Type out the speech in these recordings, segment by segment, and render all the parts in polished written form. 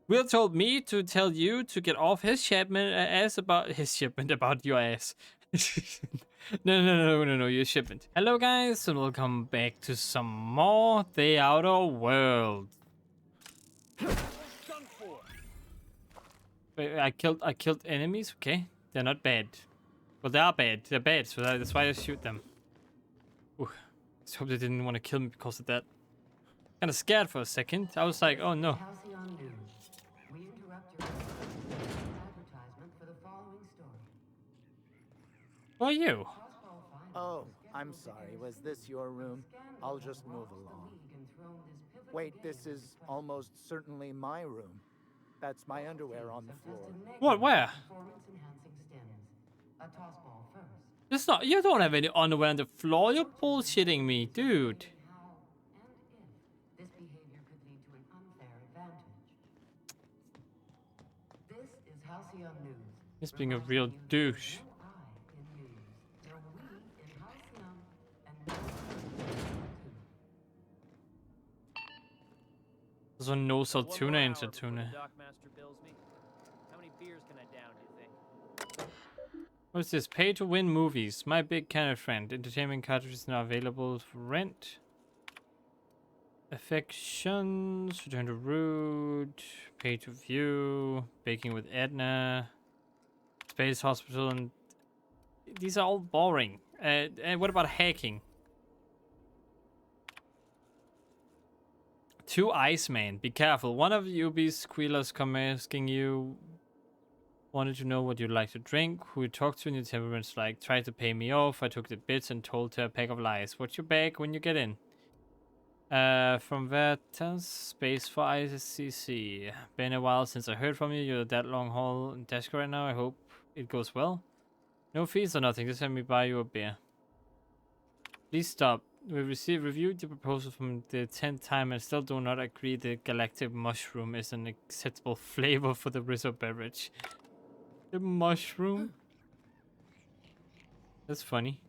Will told me to tell you to get off his shipment ass about his shipment about your ass. No, your shipment. Hello guys, and welcome back to some more The Outer World. Wait, I killed enemies. Okay, they're not bad. Well, they are bad. They're bad, so that's why I shoot them. Ooh, just hope they didn't want to kill me because of that. Kind of scared for a second. I was like, oh no. We interrupt your advertisement for the following story. Who are you? Oh, I'm sorry. Was this your room? I'll just move along. Wait, this is almost certainly my room. That's my underwear on the floor. What? Where? It's not. You don't have any underwear on the floor. You're bullshitting me, dude. This behavior could lead to an unfair advantage. This is Halcyon News. He's being a real douche. There's a no-sell tuna into tuna. How many beers can I down, do you think? What's this? Pay to win movies. My big kind of friend. Entertainment cartridges now available for rent. Affections. Return to Root. Pay to view. Baking with Edna. Space Hospital. And these are all boring. And what about hacking? 2 Iceman. Be careful. One of UB's squealers come asking you. Wanted to know what you like to drink, who you talk to, and your temperament's like. Tried to pay me off. I took the bits and told her a pack of lies. What's your bag when you get in? From Veritas, space for ICC. Been a while since I heard from you. You're that long haul in desk right now. I hope it goes well. No fees or nothing. Just let me buy you a beer. Please stop. We reviewed the proposal from the 10th time and still do not agree the galactic mushroom is an acceptable flavor for the Rizzo beverage. The mushroom? That's funny.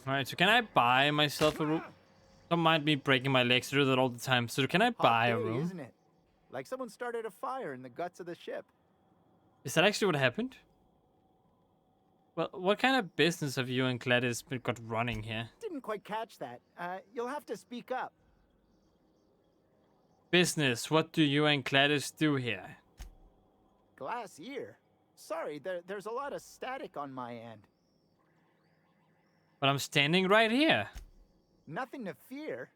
Alright, so can I buy myself a room? Don't mind me breaking my legs. I do that all the time. So can I buy a room? Isn't it? Like someone started a fire in the guts of the ship. Is that actually what happened? Well, what kind of business have you and Gladys got running here? Didn't quite catch that. You'll have to speak up. Business. What do you and Gladys do here? Glass ear? Sorry, there's a lot of static on my end. But I'm standing right here. Nothing to fear.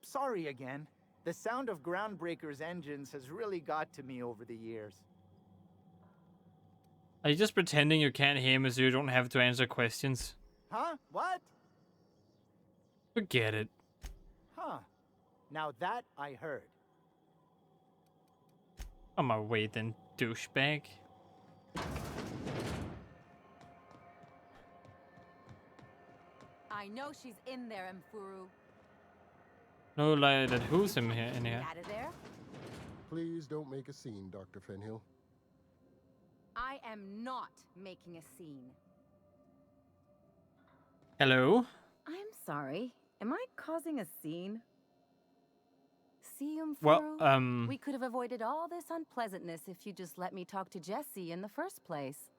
Sorry again. The sound of Groundbreaker's engines has really got to me over the years. Are you just pretending you can't hear me so you don't have to answer questions? Huh? What? Forget it. Huh. Now that I heard. On my way then, douchebag. I know she's in there, Mfuru. No, like that. Who's in here? Out of there? Please don't make a scene, Dr. Fenhill. I am not making a scene. Hello. I'm sorry. Am I causing a scene? See, Mfuru? Well, we could have avoided all this unpleasantness if you just let me talk to Jessie in the first place.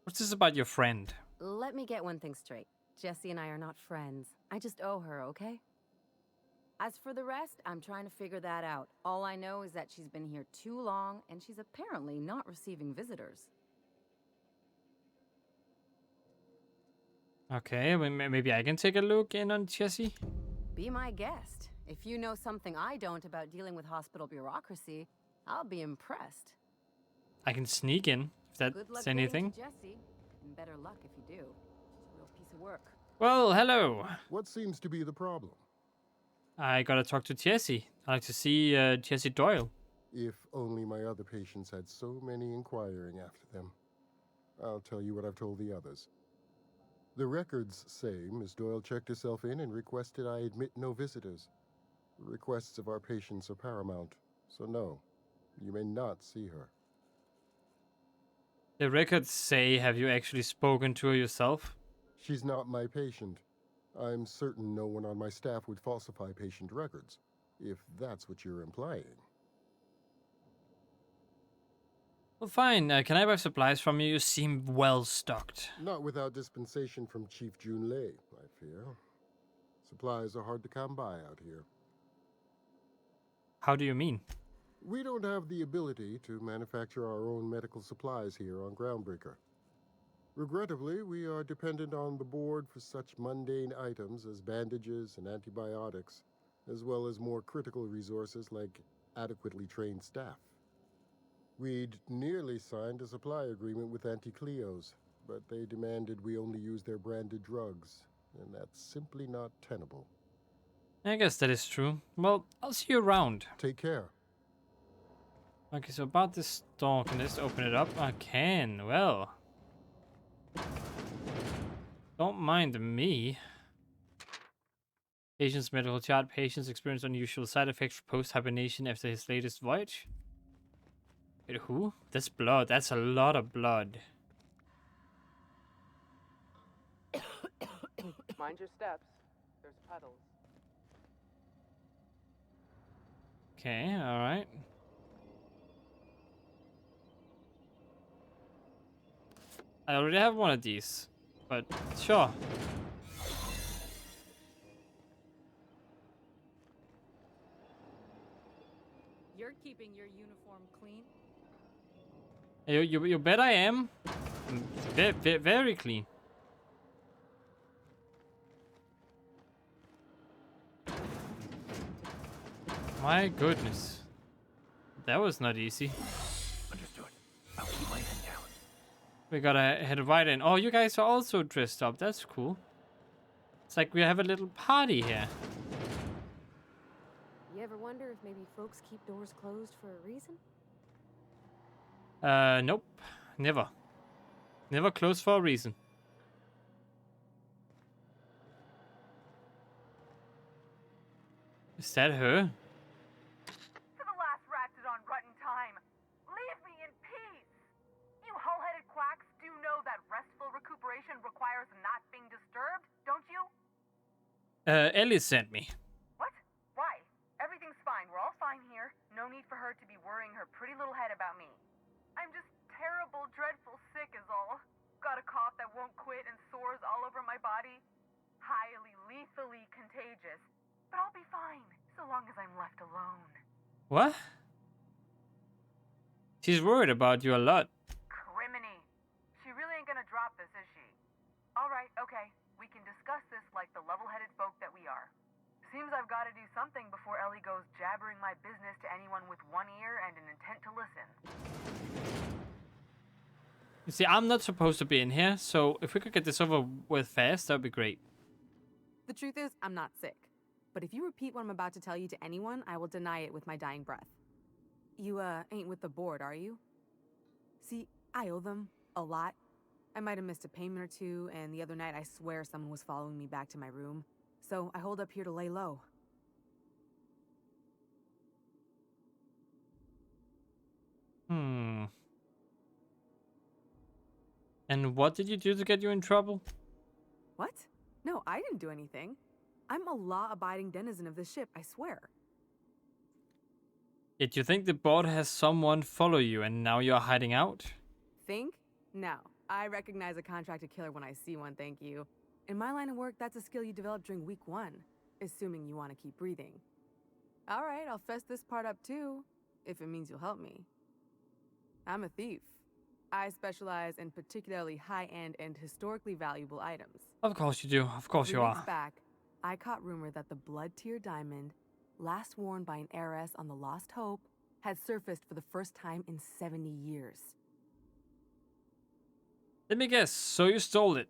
What's this about your friend? Let me get one thing straight. Jessie and I are not friends. I just owe her, okay? As for the rest, I'm trying to figure that out. All I know is that she's been here too long, and she's apparently not receiving visitors. Okay, maybe I can take a look in on Jessie. Be my guest. If you know something I don't about dealing with hospital bureaucracy, I'll be impressed. I can sneak in, if Good luck that's anything. getting to Jessie, and better luck if you do. It's a real piece of work. Well, hello. What seems to be the problem? I gotta talk to Jessie. I'd like to see Jessie Doyle. If only my other patients had so many inquiring after them. I'll tell you what I've told the others. The records say Miss Doyle checked herself in and requested I admit no visitors. The requests of our patients are paramount, so no, you may not see her. The records say, have you actually spoken to her yourself? She's not my patient. I'm certain no one on my staff would falsify patient records, if that's what you're implying. Well, fine. Can I buy supplies from you? You seem well stocked. Not without dispensation from Chief Jun Lei, I fear. Supplies are hard to come by out here. How do you mean? We don't have the ability to manufacture our own medical supplies here on Groundbreaker. Regrettably, we are dependent on the board for such mundane items as bandages and antibiotics, as well as more critical resources like adequately trained staff. We'd nearly signed a supply agreement with Anti-Cleos, but they demanded we only use their branded drugs, and that's simply not tenable. I guess that is true. Well, I'll see you around. Take care. Okay, so about this door, can I just open it up? I can. Well, don't mind me. Patient's medical chart. Patients experience unusual side effects post-hibernation after his latest voyage. Wait, who? That's blood. That's a lot of blood. Mind your steps. There's puddles. Okay, alright. I already have one of these, but sure. You're keeping your uniform clean? You bet I am. Very clean. My goodness. That was not easy. Understood. I'll keep my head down. We gotta head right in. Oh, you guys are also dressed up. That's cool. It's like we have a little party here. You ever wonder if maybe folks keep doors closed for a reason? Nope. Never. Never closed for a reason. Is that her? To the last ratted on rotten time. Leave me in peace. You hull-headed quacks do know that restful recuperation requires not being disturbed, don't you? Ellie sent me. What? Why? Everything's fine. We're all fine here. No need for her to be worrying her pretty little head about me. I'm just terrible, dreadful sick is all. Got a cough that won't quit and sores all over my body. Highly, lethally contagious. But I'll be fine, so long as I'm left alone. What? She's worried about you a lot. Criminy. She really ain't gonna drop this, is she? Alright, okay. We can discuss this like the level-headed folk that we are. Seems I've gotta do something before Ellie goes jabbering my business to anyone with one ear and an intent to listen. You see, I'm not supposed to be in here, so if we could get this over with fast, that would be great. The truth is, I'm not sick. But if you repeat what I'm about to tell you to anyone, I will deny it with my dying breath. You, ain't with the board, are you? See, I owe them a lot. I might have missed a payment or two, and the other night I swear someone was following me back to my room. So I hold up here to lay low. And what did you do to get you in trouble? What? No, I didn't do anything. I'm a law-abiding denizen of this ship, I swear. Did you think the board has someone follow you and now you're hiding out? Think? No. I recognize a contracted killer when I see one, thank you. In my line of work, that's a skill you develop during week 1, assuming you want to keep breathing. All right, I'll fess this part up too, if it means you'll help me. I'm a thief. I specialize in particularly high-end and historically valuable items. Of course you do. Of course you 3 weeks are. back, I caught rumor that the blood-tier diamond, last worn by an heiress on the Lost Hope, had surfaced for the first time in 70 years. Let me guess. So you stole it.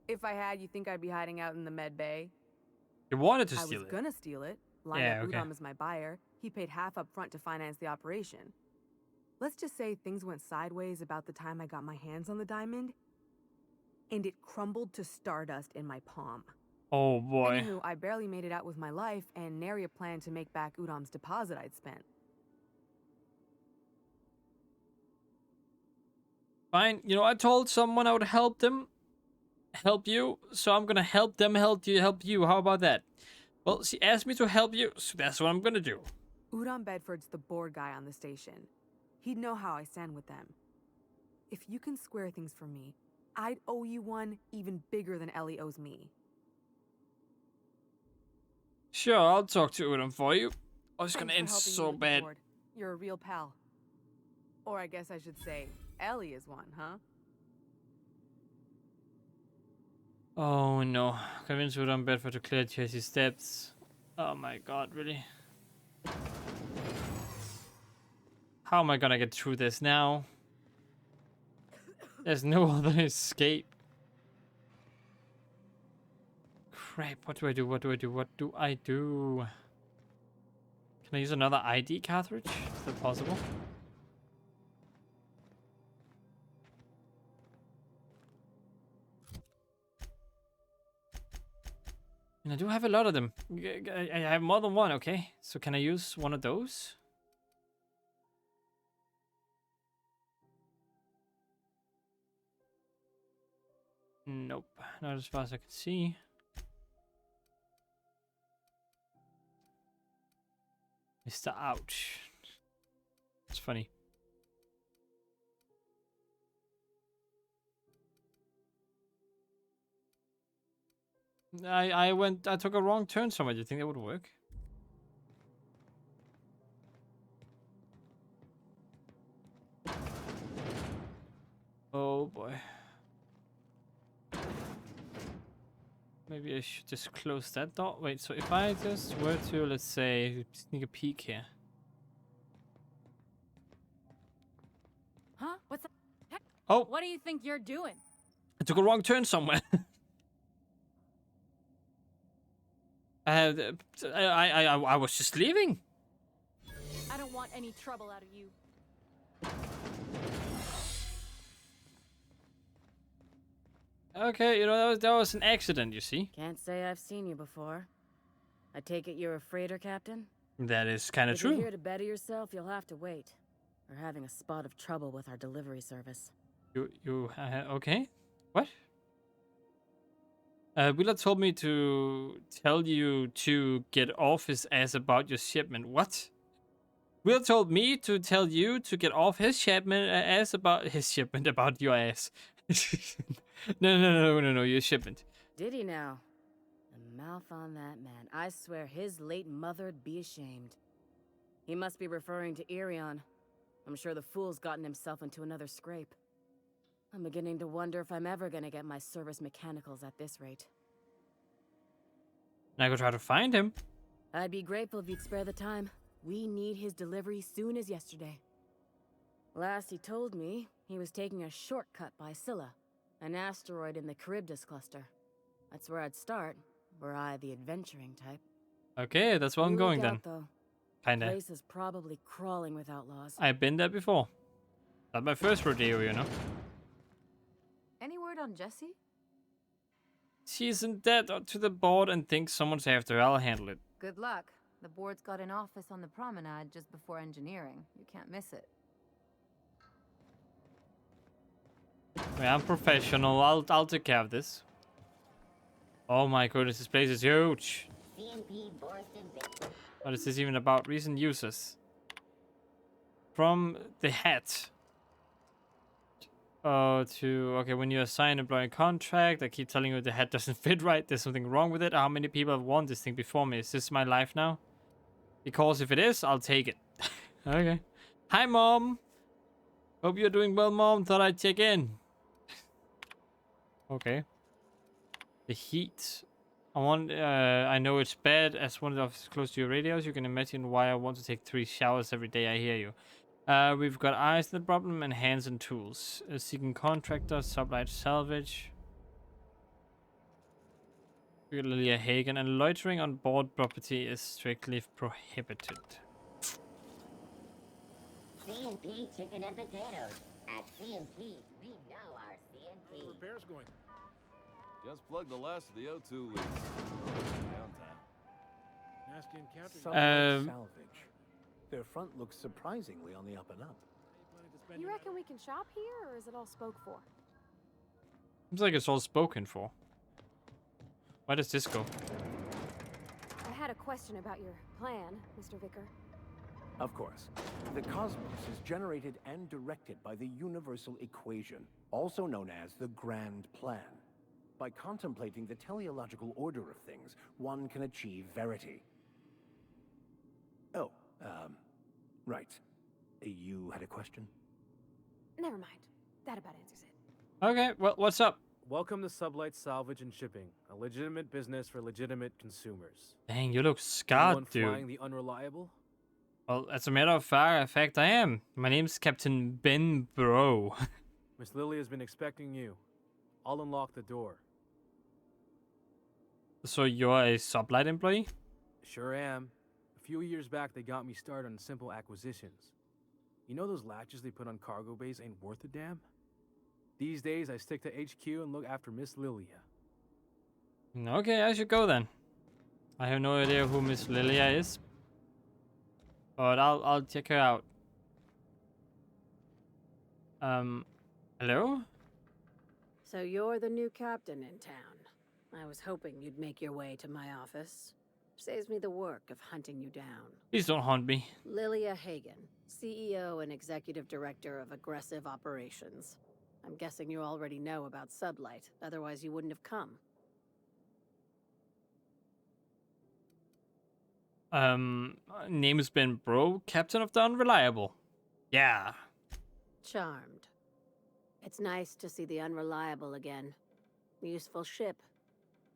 If I had, you think I'd be hiding out in the med bay? You wanted to I steal was it. gonna steal it. Lined Yeah, up okay. Udom as my buyer. He paid half up front to finance the operation. Let's just say things went sideways about the time I got my hands on the diamond, and it crumbled to stardust in my palm. Oh boy. Anywho, I barely made it out with my life, and nary a plan to make back Udom's deposit I'd spent. Fine. You know, I told someone I would help them, help you, so I'm gonna help them help you. How about that? Well, she asked me to help you, so that's what I'm gonna do. Udon Bedford's the board guy on the station. He'd know how I stand with them. If you can square things for me, I'd owe you one even bigger than Ellie owes me. Sure, I'll talk to Udon for you. Oh, it's gonna Thanks end for helping me so with the bad. board. You're a real pal. Or I guess I should say, Ellie is one, huh? Oh no. Convince Udon Bedford to clear Jesse's debts. Oh my god, really? How am I gonna get through this now? There's no other escape. Crap, what do I do? What do I do? What do I do? Can I use another ID cartridge? Is that possible? And I do have a lot of them. I have more than one, okay? So can I use one of those? Nope, not as far as I can see. Mr. Ouch. It's funny. I took a wrong turn somewhere. Do you think that would work? Oh boy. Maybe I should just close that door. Wait, so if I just were to, let's say, sneak a peek here. Huh? What's that? Heck, Oh, what do you think you're doing? I took a wrong turn somewhere. I was just leaving. I don't want any trouble out of you. Okay, you know, that was an accident, you see. Can't say I've seen you before. I take it you're a freighter captain? That is kind of If you're true. here to better yourself, you'll have to wait. We're having a spot of trouble with our delivery service. Okay? What? Wheeler told me to tell you to get off his ass about your shipment. What? Will told me to tell you to get off his shipment ass about his shipment about your ass. No, your shipment. Did he now? The mouth on that man. I swear his late mother'd be ashamed. He must be referring to Irion. I'm sure the fool's gotten himself into another scrape. I'm beginning to wonder if I'm ever gonna get my service mechanicals at this rate. I could try to find him. I'd be grateful if you'd spare the time. We need his delivery soon as yesterday. Last he told me, he was taking a shortcut by Scylla, an asteroid in the Charybdis cluster. That's where I'd start, were I the adventuring type. Okay, that's where I'm going then. Though. Kinda. The place is probably crawling with outlaws. I've been there before. Not my first rodeo, you know. Any word on Jessie? She's in debt to the board and thinks someone's after her. I'll handle it. Good luck. The board's got an office on the promenade just before engineering. You can't miss it. Yeah, I'm professional. I'll take care of this. Oh my goodness, this place is huge. What is this even about? Recent users. From the hat. Okay, when you assign employee contract, I keep telling you the hat doesn't fit right. There's something wrong with it. How many people have won this thing before me? Is this my life now? Because if it is, I'll take it. Okay. Hi, Mom. Hope you're doing well, Mom. Thought I'd check in. Okay. The heat. I know it's bad as one of the offices close to your radios. You can imagine why I want to take 3 showers every day. I hear you. We've got eyes on the problem and hands and tools. Seeking contractor, sublight salvage. Lilia Hagen, and loitering on board property is strictly prohibited. C&P chicken and potatoes. At C&P, we know our C&P. How are repairs going? Just plugged the last of the O2 leaks. Downtime. Nasty encounter. Salvage. Their front looks surprisingly on the up and up. You reckon we can shop here, or is it all spoke for? Seems like it's all spoken for. Where does this go? I had a question about your plan, Mr. Vicker. Of course. The cosmos is generated and directed by the universal equation, also known as the Grand Plan. By contemplating the teleological order of things, one can achieve verity. Oh, right. You had a question? Never mind. That about answers it. Okay, well, what's up? Welcome to Sublight Salvage and Shipping, a legitimate business for legitimate consumers. Dang, you look Anyone scarred, flying dude. the unreliable? Well, as a matter of fact, I am. My name's Captain Ben Bro. Miss Lily has been expecting you. I'll unlock the door. So you're a Sublight employee? Sure am. A few years back, they got me started on simple acquisitions. You know those latches they put on cargo bays ain't worth a damn? These days, I stick to HQ and look after Miss Lilia. Okay, I should go then. I have no idea who Miss Lilia is, but I'll check her out. Hello? So you're the new captain in town. I was hoping you'd make your way to my office. Saves me the work of hunting you down. Please don't haunt me. Lilia Hagen, CEO and Executive Director of Aggressive Operations. I'm guessing you already know about Sublight, otherwise you wouldn't have come. Name's Ben Bro, Captain of the Unreliable. Yeah. Charmed. It's nice to see the Unreliable again. Useful ship.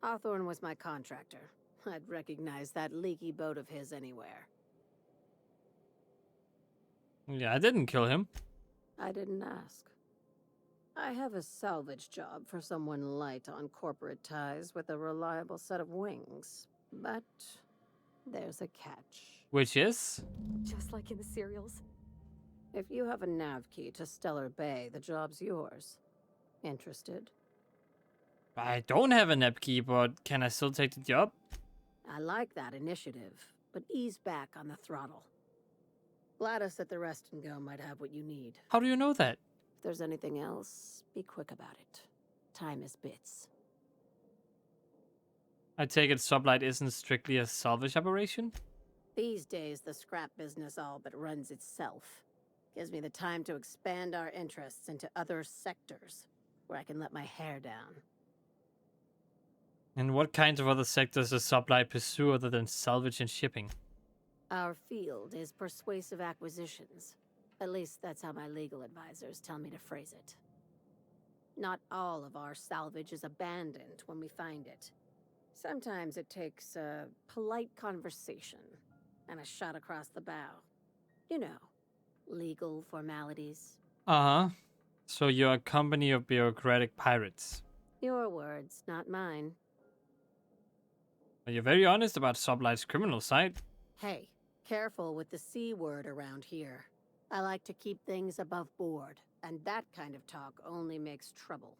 Hawthorne was my contractor. I'd recognize that leaky boat of his anywhere. Yeah, I didn't kill him. I didn't ask. I have a salvage job for someone light on corporate ties with a reliable set of wings. But there's a catch. Which is? Just like in the serials. If you have a nav key to Stellar Bay, the job's yours. Interested? I don't have a nap key, but can I still take the job? I like that initiative, but ease back on the throttle. Gladys at the Rest and Go might have what you need. How do you know that? If there's anything else, be quick about it. Time is bits. I take it Sublight isn't strictly a salvage operation? These days, the scrap business all but runs itself. Gives me the time to expand our interests into other sectors, where I can let my hair down. And what kinds of other sectors does Sublight pursue other than salvage and shipping? Our field is persuasive acquisitions. At least that's how my legal advisors tell me to phrase it. Not all of our salvage is abandoned when we find it. Sometimes it takes a polite conversation and a shot across the bow. You know, legal formalities. Uh-huh. So you're a company of bureaucratic pirates. Your words, not mine. But you're very honest about Sublight's criminal side. Hey, careful with the C word around here. I like to keep things above board, and that kind of talk only makes trouble.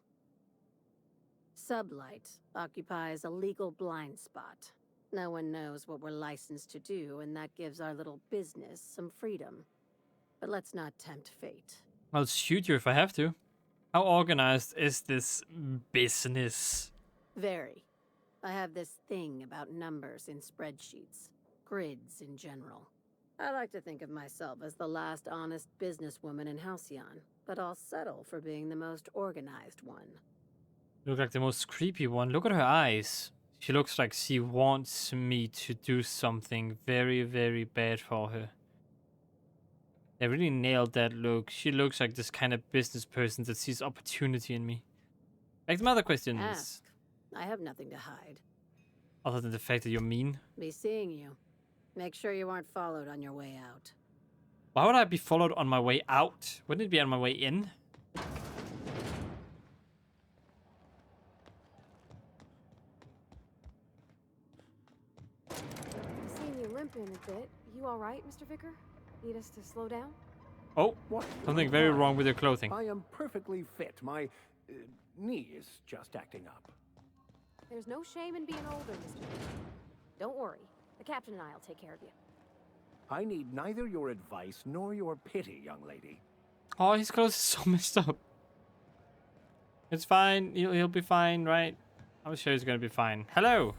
Sublight occupies a legal blind spot. No one knows what we're licensed to do, and that gives our little business some freedom. But let's not tempt fate. I'll shoot you if I have to. How organized is this business? Very. I have this thing about numbers in spreadsheets, grids in general. I like to think of myself as the last honest businesswoman in Halcyon, but I'll settle for being the most organized one. You look like the most creepy one. Look at her eyes. She looks like she wants me to do something very, very bad for her. They really nailed that look. She looks like this kind of business person that sees opportunity in me. Back to my other questions. Ask. I have nothing to hide. Other than the fact that you're mean. Be seeing you. Make sure you aren't followed on your way out. Why would I be followed on my way out? Wouldn't it be on my way in? I've seen you limping a bit. You all right, Mr. Vicker? Need us to slow down? Oh, What? something very wrong with your clothing. I am perfectly fit. My knee is just acting up. There's no shame in being older, Mr. Vicker. Don't worry. The captain and I'll take care of you. I need neither your advice nor your pity, young lady. Oh, his clothes is so messed up. It's fine. He'll be fine, right? I'm sure he's gonna be fine. Hello.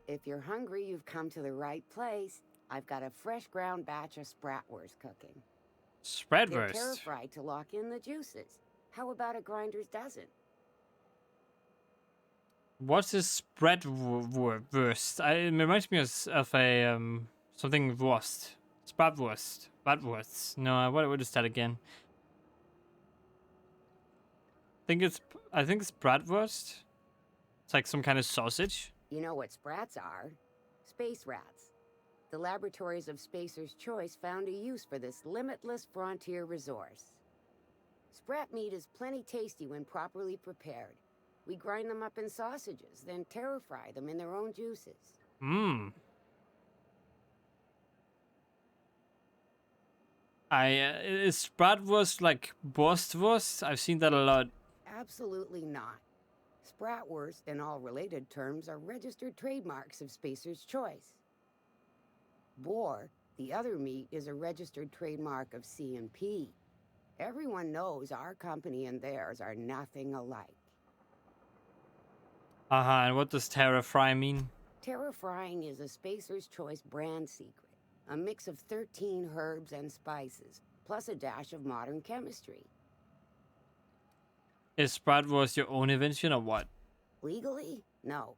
If you're hungry, you've come to the right place. I've got a fresh ground batch of spratwurst cooking. They're Spreadwurst. terra-fried to lock in the juices. How about a grinder's dozen? What's this spreadwurst? It reminds me of a something wurst. Spratwurst. Bratwurst. No, what is that again? I think it's bratwurst. It's like some kind of sausage. You know what sprats are? Space rats. The laboratories of Spacer's Choice found a use for this limitless frontier resource. Sprat meat is plenty tasty when properly prepared. We grind them up in sausages, then terra-fry them in their own juices. Mmm. Is bratwurst like Borstwurst? I've seen that a lot. Absolutely not. Spratwurst and all related terms are registered trademarks of Spacer's Choice. Boar, the other meat, is a registered trademark of C&P. Everyone knows our company and theirs are nothing alike. And what does terra fry mean? Terra-frying is a Spacer's Choice brand secret. A mix of 13 herbs and spices, plus a dash of modern chemistry. Is bratwurst your own invention or what? Legally? No.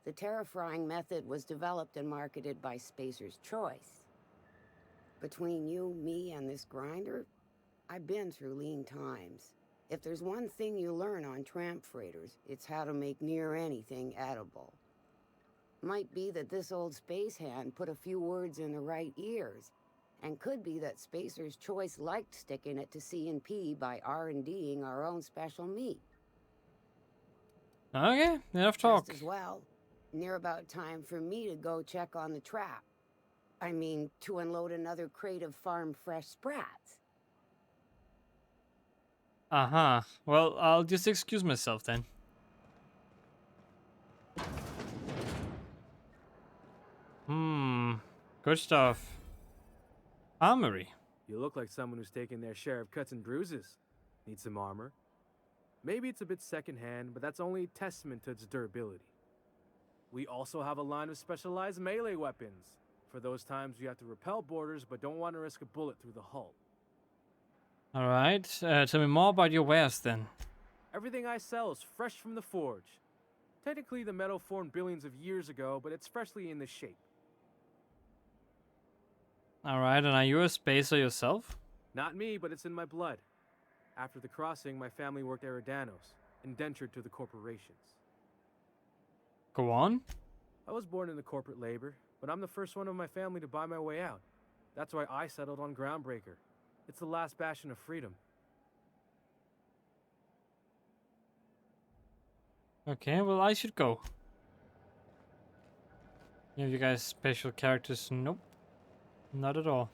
The terra-frying method was developed and marketed by Spacer's Choice. Between you, me, and this grinder, I've been through lean times. If there's one thing you learn on tramp freighters, it's how to make near anything edible. Might be that this old space hand put a few words in the right ears, and could be that Spacer's Choice liked sticking it to C&P by R&Ding our own special meat. Okay, enough talk. Just as well, near about time for me to go check on the trap. I mean, to unload another crate of farm fresh sprats. Well, I'll just excuse myself then. Good stuff. Armory. You look like someone who's taken their share of cuts and bruises. Need some armor? Maybe it's a bit secondhand, but that's only testament to its durability. We also have a line of specialized melee weapons, for those times you have to repel boarders but don't want to risk a bullet through the hull. Alright, tell me more about your wares then. Everything I sell is fresh from the forge. Technically, the metal formed billions of years ago, but it's freshly in this shape. Alright, and are you a spacer yourself? Not me, but it's in my blood. After the crossing, my family worked Eridanos, indentured to the corporations. Go on. I was born into corporate labor, but I'm the first one of my family to buy my way out. That's why I settled on Groundbreaker. It's the last bastion of freedom. Okay, well, I should go. Any of you guys special characters? Nope. Not at all.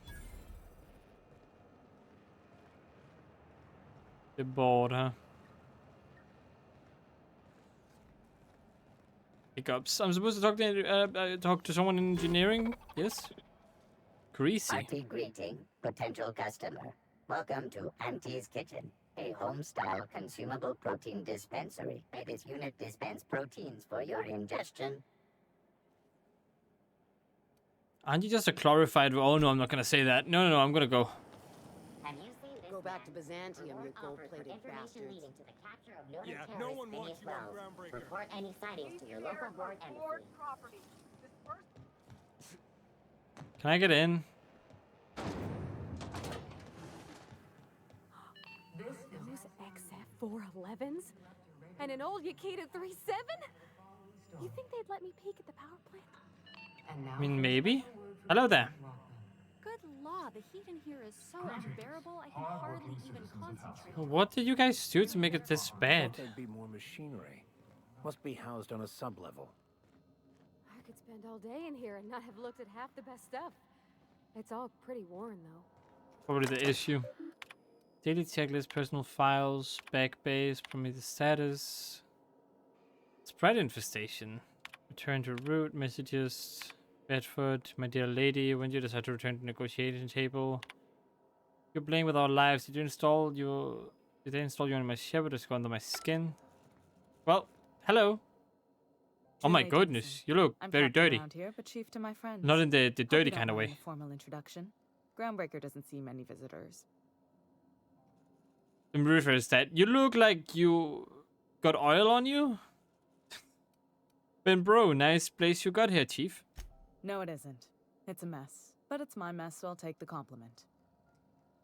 You're bored, huh? Hiccups. I'm supposed to talk to someone in engineering? Yes? Greasy. Hearty greeting, potential customer. Welcome to Auntie's Kitchen, a home-style consumable protein dispensary. May this unit dispense proteins for your ingestion. Aren't you just a glorified... Oh, no, I'm not going to say that. No, I'm going to go. Go back to Byzantium, you gold-plated bastards. Yeah, no one wants you on Groundbreaker. Report any sightings to your local board embassy. Can I get in? Those XF411s? And an old Yakita 37? You think they'd let me peek at the power plant? I mean, maybe. Hello there. Good law, the heat in here is so unbearable I can hardly even concentrate. What did you guys do to make it this bad? There'd be more machinery. Must be housed on a sub-level. I could spend all day in here and not have looked at half the best stuff. It's all pretty worn, though. Probably the issue. Daily checklist, personal files, backbase, Prometheus status. Spread infestation. Return to root, messages. Bedford, my dear lady, when you decide to return to the negotiation table. You're playing with our lives. Did you install Did I install you on my ship or just go under my skin? Well, hello. Oh my Junlei goodness, Dixon. you look I'm very captain dirty. around here, but chief to my friends. Not in the Hope you dirty don't kind of mind way. the formal introduction. Groundbreaker doesn't see many visitors. Let me rephrase that. You look like you got oil on you. Ben bro, nice place you got here, chief. No, it isn't. It's a mess. But it's my mess, so I'll take the compliment.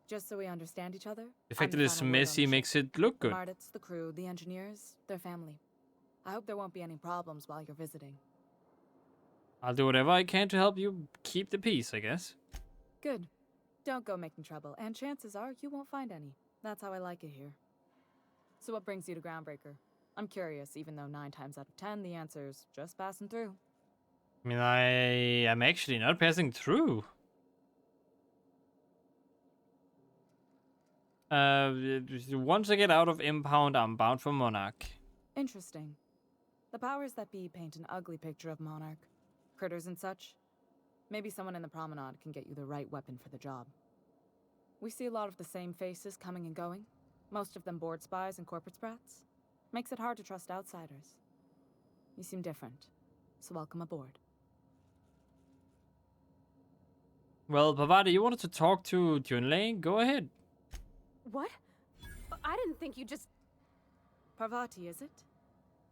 Just so we understand each other. The fact I'm that it's final word on messy the makes ship. it look The good. Mardits, the crew, the engineers, their family. I hope there won't be any problems while you're visiting. I'll do whatever I can to help you keep the peace, I guess. Good. Don't go making trouble, and chances are you won't find any. That's how I like it here. So what brings you to Groundbreaker? I'm curious, even though 9 times out of 10 the answer's just passing through. I mean, I am actually not passing through. Once I get out of Impound, I'm bound for Monarch. Interesting. The powers that be paint an ugly picture of Monarch. Critters and such. Maybe someone in the promenade can get you the right weapon for the job. We see a lot of the same faces coming and going. Most of them board spies and corporate sprats. Makes it hard to trust outsiders. You seem different, so welcome aboard. Well, Pavati, you wanted to talk to Junlei? Go ahead. What? I didn't think you just... Parvati, is it?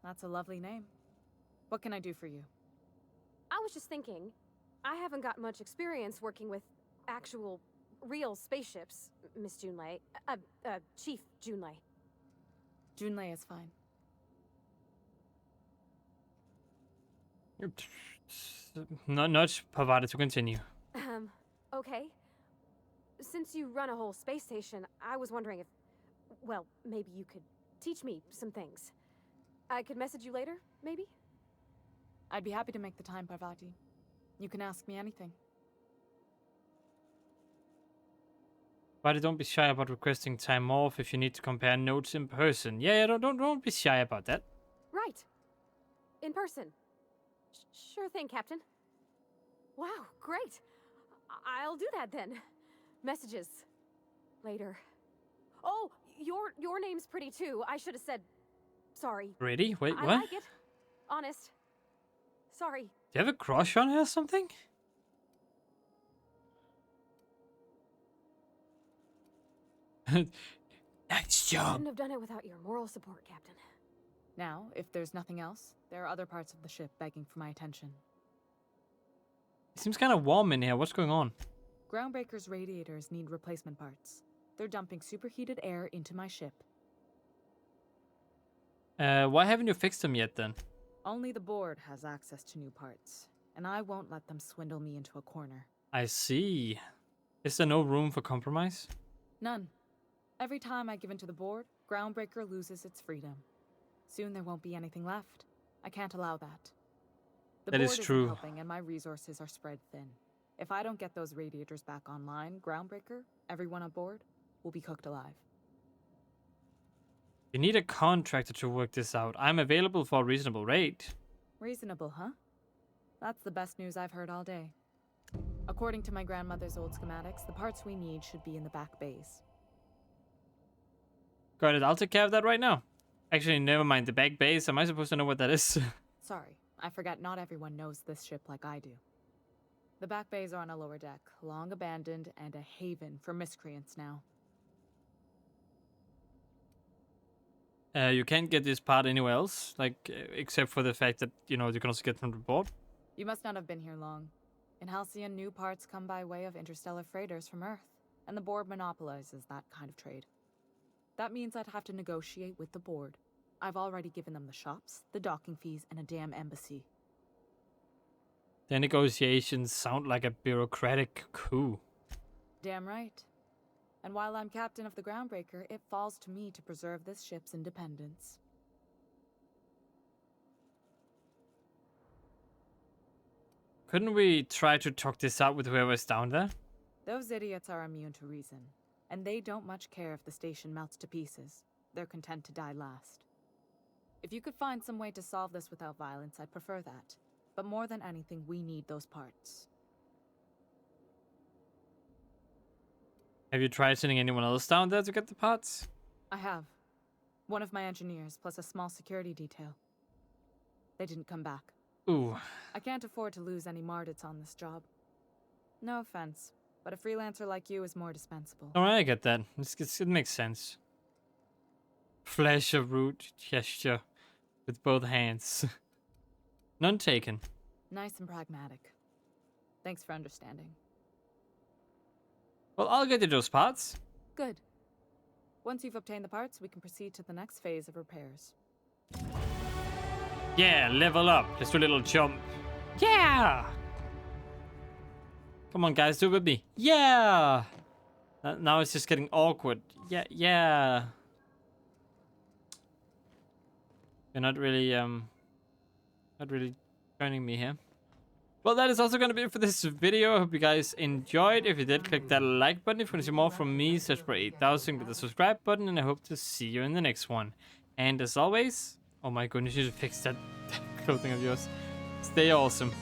That's a lovely name. What can I do for you? I was just thinking, I haven't got much experience working with actual, real spaceships, Miss Junlei. Chief Junlei. Junlei is fine. Nudge Pavati to continue. Okay. Since you run a whole space station, I was wondering if, well, maybe you could teach me some things. I could message you later, maybe? I'd be happy to make the time, Parvati. You can ask me anything. Pavati, don't be shy about requesting time off if you need to compare notes in person. Yeah, don't be shy about that. Right. In person. Sure thing, Captain. Wow, great. I'll do that then. Messages. Later. Oh, your name's pretty too. I should have said sorry. Ready? Wait, I what? like it. Honest. Sorry. Do you have a crush on her or something? Nice job. Couldn't have done it without your moral support, Captain. Now, if there's nothing else, there are other parts of the ship begging for my attention. It seems kind of warm in here. What's going on? Groundbreaker's radiators need replacement parts. They're dumping superheated air into my ship. Why haven't you fixed them yet then? Only the board has access to new parts, and I won't let them swindle me into a corner. I see. Is there no room for compromise? None. Every time I give in to the board, Groundbreaker loses its freedom. Soon there won't be anything left. I can't allow that. The That board is isn't true. helping, and my resources are spread thin. If I don't get those radiators back online, Groundbreaker, everyone aboard, will be cooked alive. You need a contractor to work this out. I'm available for a reasonable rate. Reasonable, huh? That's the best news I've heard all day. According to my grandmother's old schematics, the parts we need should be in the back bays. Got it. I'll take care of that right now. Actually, never mind. The back base. Am I supposed to know what that is? Sorry, I forgot not everyone knows this ship like I do. The back bays are on a lower deck, long abandoned and a haven for miscreants now. You can't get this part anywhere else, like, except for the fact that, you know, you can also get from the board. You must not have been here long. In Halcyon, new parts come by way of interstellar freighters from Earth, and the board monopolizes that kind of trade. That means I'd have to negotiate with the board. I've already given them the shops, the docking fees, and a damn embassy. The negotiations sound like a bureaucratic coup. Damn right. And while I'm captain of the Groundbreaker, it falls to me to preserve this ship's independence. Couldn't we try to talk this out with whoever's down there? Those idiots are immune to reason, and they don't much care if the station melts to pieces. They're content to die last. If you could find some way to solve this without violence, I'd prefer that. But more than anything, we need those parts. Have you tried sending anyone else down there to get the parts? I have. One of my engineers, plus a small security detail. They didn't come back. Ooh. I can't afford to lose any Mardits on this job. No offense, but a freelancer like you is more dispensable. Alright, I get that. It makes sense. Flash a rude gesture with both hands. None taken. Nice and pragmatic. Thanks for understanding. Well, I'll get you those parts. Good. Once you've obtained the parts, we can proceed to the next phase of repairs. Yeah, level up. Let's do a little jump. Yeah! Come on, guys, do it with me. Yeah! Now it's just getting awkward. Yeah, yeah. You're not really joining me here. Well, that is also going to be it for this video. I hope you guys enjoyed. If you did, click that like button. If you want to see more from me, search for 8000 with the subscribe button. And I hope to see you in the next one. And as always, oh my goodness, you should fix that clothing of yours. Stay awesome.